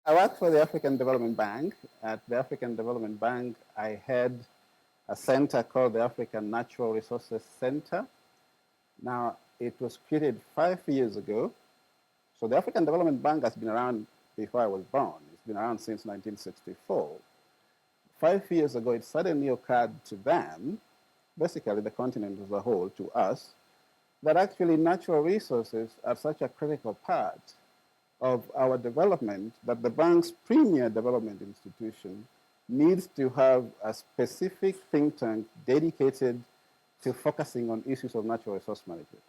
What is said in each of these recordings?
I work for the African Development Bank. At the African Development Bank, I had a center called the African Natural Resources Center. Now, it was created 5 years ago. So the African Development Bank has been around before I was born. It's been around since 1964. 5 years ago, it suddenly occurred to them, basically the continent as a whole, to us, that actually natural resources are such a critical part of our development that the bank's premier development institution needs to have a specific think tank dedicated to focusing on issues of natural resource management.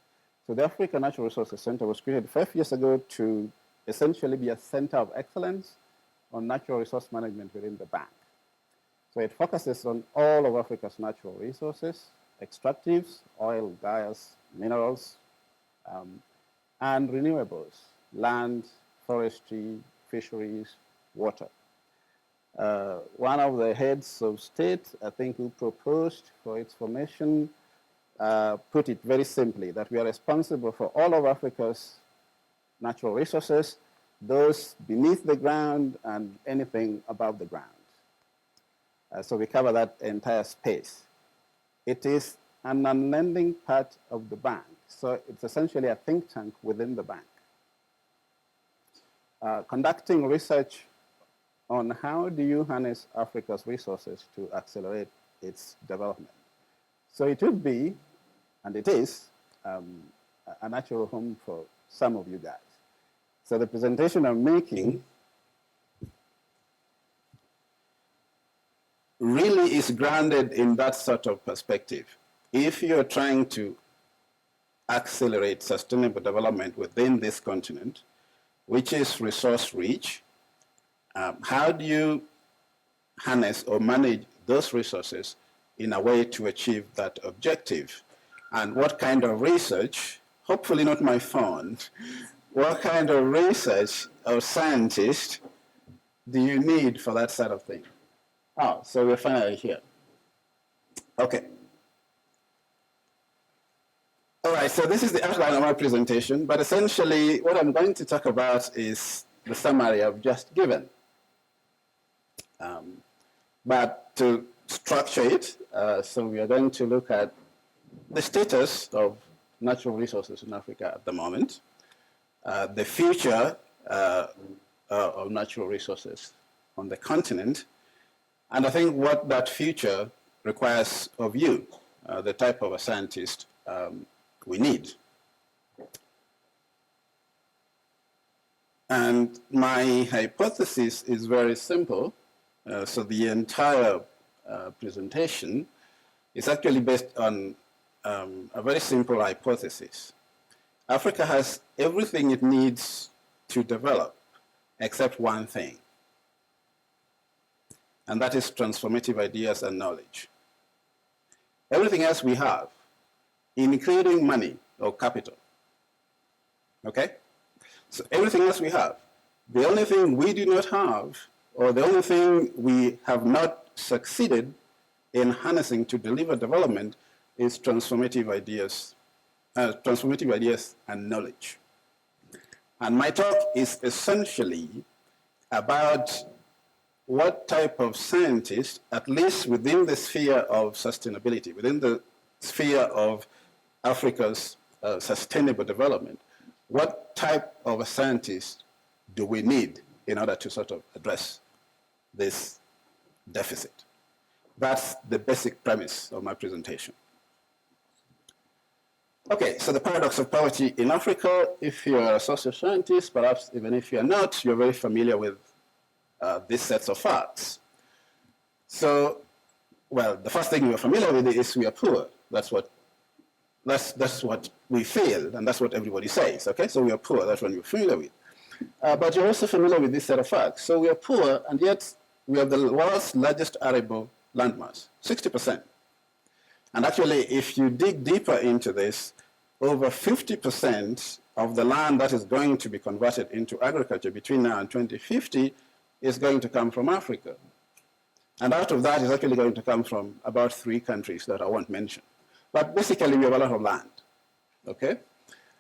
So the African Natural Resources Center was created 5 years ago to essentially be a center of excellence on natural resource management within the bank. So it focuses on all of Africa's natural resources, extractives, oil, gas, minerals, and renewables, land, forestry, fisheries, water. One of the heads of state, I think, who proposed for its formation, put it very simply, that we are responsible for all of Africa's natural resources, those beneath the ground and anything above the ground. So we cover that entire space. It is an unlending part of the bank. So it's essentially a think tank within the bank. Conducting research on how do you harness Africa's resources to accelerate its development. So it would be, and it is, a natural home for some of you guys. So the presentation I'm making really is grounded in that sort of perspective. If you're trying to accelerate sustainable development within this continent, which is resource rich, how do you harness or manage those resources in a way to achieve that objective? And what kind of research, hopefully not my phone, what kind of research or scientist do you need for that sort of thing? Oh, so we're finally here. Okay. All right, so this is the outline of my presentation, but essentially what I'm going to talk about is the summary I've just given. But to structure it, so we are going to look at the status of natural resources in Africa at the moment, the future of natural resources on the continent, and I think what that future requires of you, the type of a scientist we need. And my hypothesis is very simple. So the entire presentation is actually based on a very simple hypothesis. Africa has everything it needs to develop except one thing, and that is transformative ideas and knowledge. Everything else we have, including money or capital. Okay? So everything else we have. The only thing we do not have, or the only thing we have not succeeded in harnessing to deliver development, is transformative ideas and knowledge. And my talk is essentially about what type of scientist, at least within the sphere of sustainability, within the sphere of Africa's sustainable development, what type of a scientist do we need in order to sort of address this deficit? That's the basic premise of my presentation. Okay, so the paradox of poverty in Africa, if you're a social scientist, perhaps even if you're not, you're very familiar with these sets of facts. So, well, the first thing we're familiar with is we are poor. That's what we feel, and that's what everybody says, okay? So we are poor, that's what you're familiar with. But you're also familiar with this set of facts. So we are poor, and yet we have the world's largest arable landmass, 60%. And actually, if you dig deeper into this, over 50% of the land that is going to be converted into agriculture between now and 2050 is going to come from Africa. And out of that is actually going to come from about 3 countries that I won't mention. But basically, we have a lot of land, okay?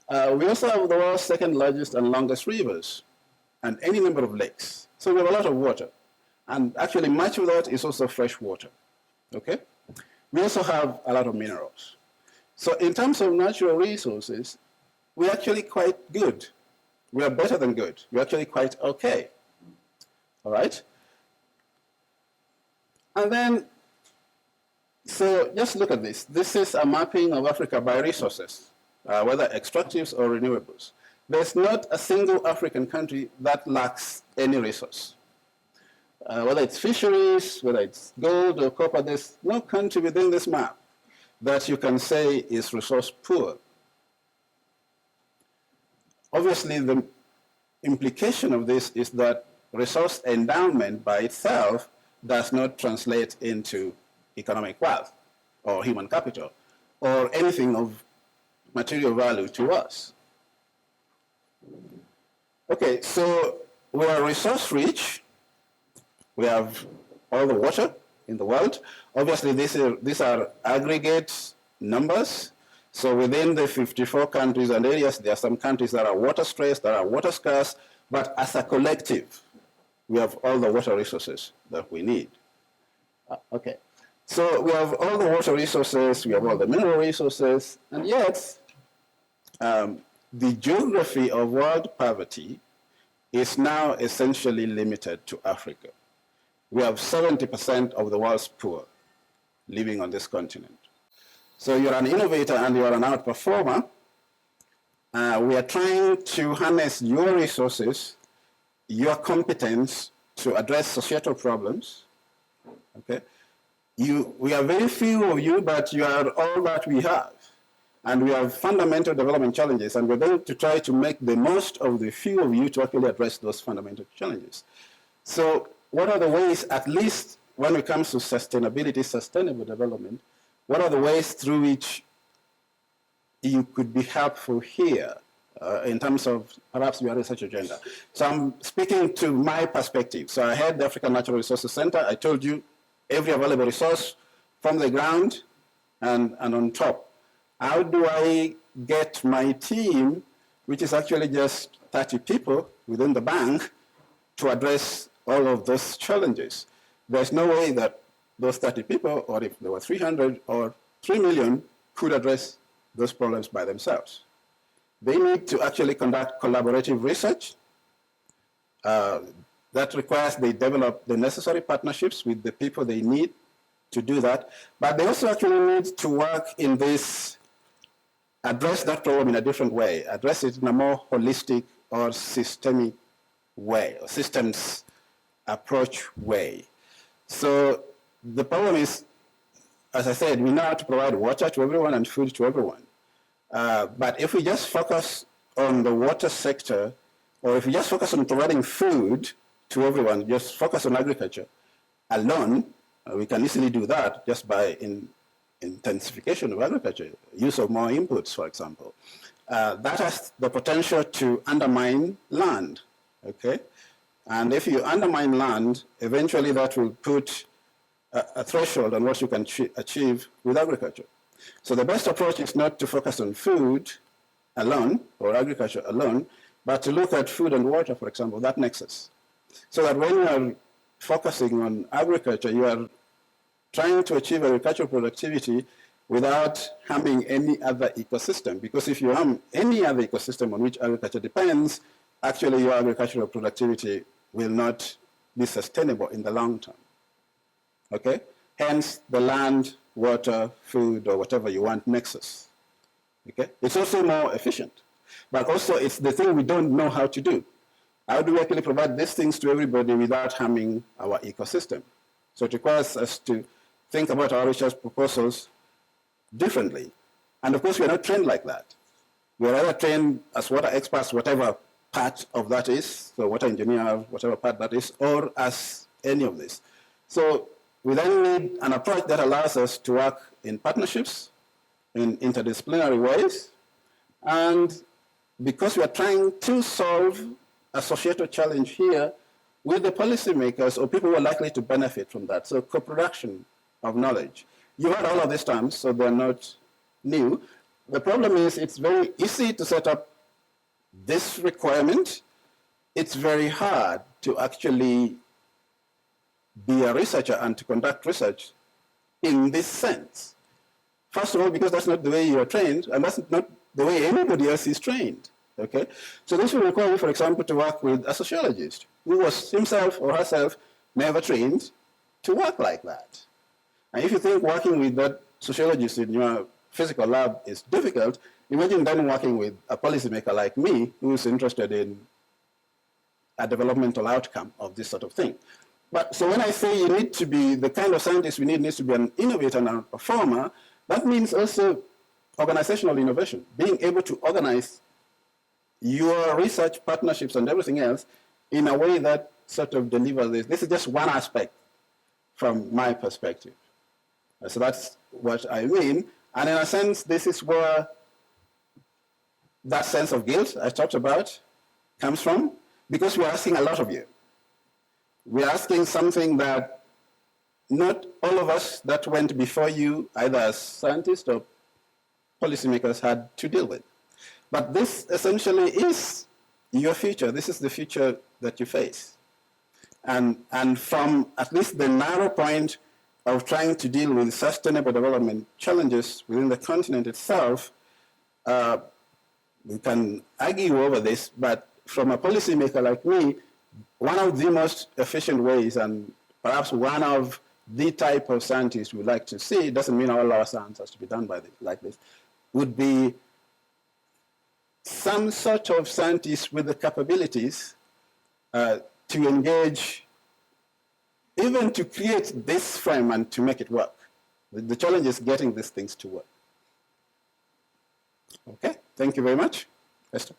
We also have the world's second largest and longest rivers and any number of lakes. So So we have a lot of water. And actually, much of that is also fresh water. Okay? We also have a lot of minerals. So in terms of natural resources, we're actually quite good. We are better than good. We're actually quite okay. All right? And then, so just look at this. This is a mapping of Africa by resources, whether extractives or renewables. There's not a single African country that lacks any resource. Whether it's fisheries, whether it's gold or copper, there's no country within this map that you can say is resource poor. Obviously, the implication of this is that resource endowment by itself does not translate into economic wealth or human capital or anything of material value to us. Okay, so we are resource rich. We have all the water in the world. Obviously, these are aggregate numbers. So within the 54 countries and areas, there are some countries that are water stressed, that are water scarce, but as a collective, we have all the water resources that we need. Okay, so we have all the water resources, we have all the mineral resources, and yet the geography of world poverty is now essentially limited to Africa. We have 70% of the world's poor living on this continent. So you're an innovator and you're an outperformer. We are trying to harness your resources, your competence to address societal problems. Okay? We are very few of you, but you are all that we have. And we have fundamental development challenges, and we're going to try to make the most of the few of you to actually address those fundamental challenges. So what are the ways, at least when it comes to sustainability, sustainable development, what are the ways through which you could be helpful here in terms of perhaps your research agenda? So I'm speaking to my perspective. So I head the African Natural Resources Center. I told you every available resource from the ground and on top. How do I get my team, which is actually just 30 people within the bank, to address all of those challenges? There's no way that those 30 people, or if there were 300 or 3 million, could address those problems by themselves. They need to actually conduct collaborative research. That requires they develop the necessary partnerships with the people they need to do that. But they also actually need to work in this, address that problem in a different way, address it in a more holistic or systemic way, or systems approach way. So the problem is, as I said, we know how to provide water to everyone and food to everyone. But if we just focus on the water sector, or if we just focus on providing food to everyone, just focus on agriculture alone, we can easily do that just by intensification of agriculture, use of more inputs, for example. That has the potential to undermine land, okay? And if you undermine land, eventually that will put a threshold on what you can achieve with agriculture. So the best approach is not to focus on food alone, or agriculture alone, but to look at food and water, for example, that nexus. So that when you are focusing on agriculture, you are trying to achieve agricultural productivity without harming any other ecosystem. Because if you harm any other ecosystem on which agriculture depends, actually your agricultural productivity will not be sustainable in the long term. Okay? Hence the land, water, food, or whatever you want nexus. Okay? It's also more efficient. But also it's the thing we don't know how to do. How do we actually provide these things to everybody without harming our ecosystem? So it requires us to think about our research proposals differently. And of course, we are not trained like that. We are either trained as water experts, whatever part of that is, so water engineer, whatever part that is, or as any of this. So we then need an approach that allows us to work in partnerships, in interdisciplinary ways, and because we are trying to solve a societal challenge here with the policymakers or people who are likely to benefit from that. So co-production of knowledge. You've heard all of these terms, so they're not new. The problem is it's very easy to set up this requirement. It's very hard to actually be a researcher and to conduct research in this sense. First of all, because that's not the way you are trained, and that's not the way anybody else is trained. Okay? So this will require you, for example, to work with a sociologist who was himself or herself never trained to work like that. And if you think working with that sociologist in your physical lab is difficult, imagine then working with a policymaker like me who is interested in a developmental outcome of this sort of thing. But so when I say you need to be, the kind of scientist we need needs to be an innovator and a performer, that means also organizational innovation, being able to organize your research partnerships and everything else in a way that sort of delivers this. This is just one aspect from my perspective. So that's what I mean. And in a sense, this is where that sense of guilt I talked about comes from, because we're asking a lot of you. We're asking something that not all of us that went before you, either as scientists or policymakers, had to deal with. But this essentially is your future. This is the future that you face. And from at least the narrow point of trying to deal with sustainable development challenges within the continent itself, we can argue over this, but from a policymaker like me, one of the most efficient ways, and perhaps one of the type of scientists we like to see, doesn't mean all our science has to be done like this, would be some sort of scientist with the capabilities to engage, even to create this frame and to make it work. The challenge is getting these things to work. Okay, thank you very much. Esther.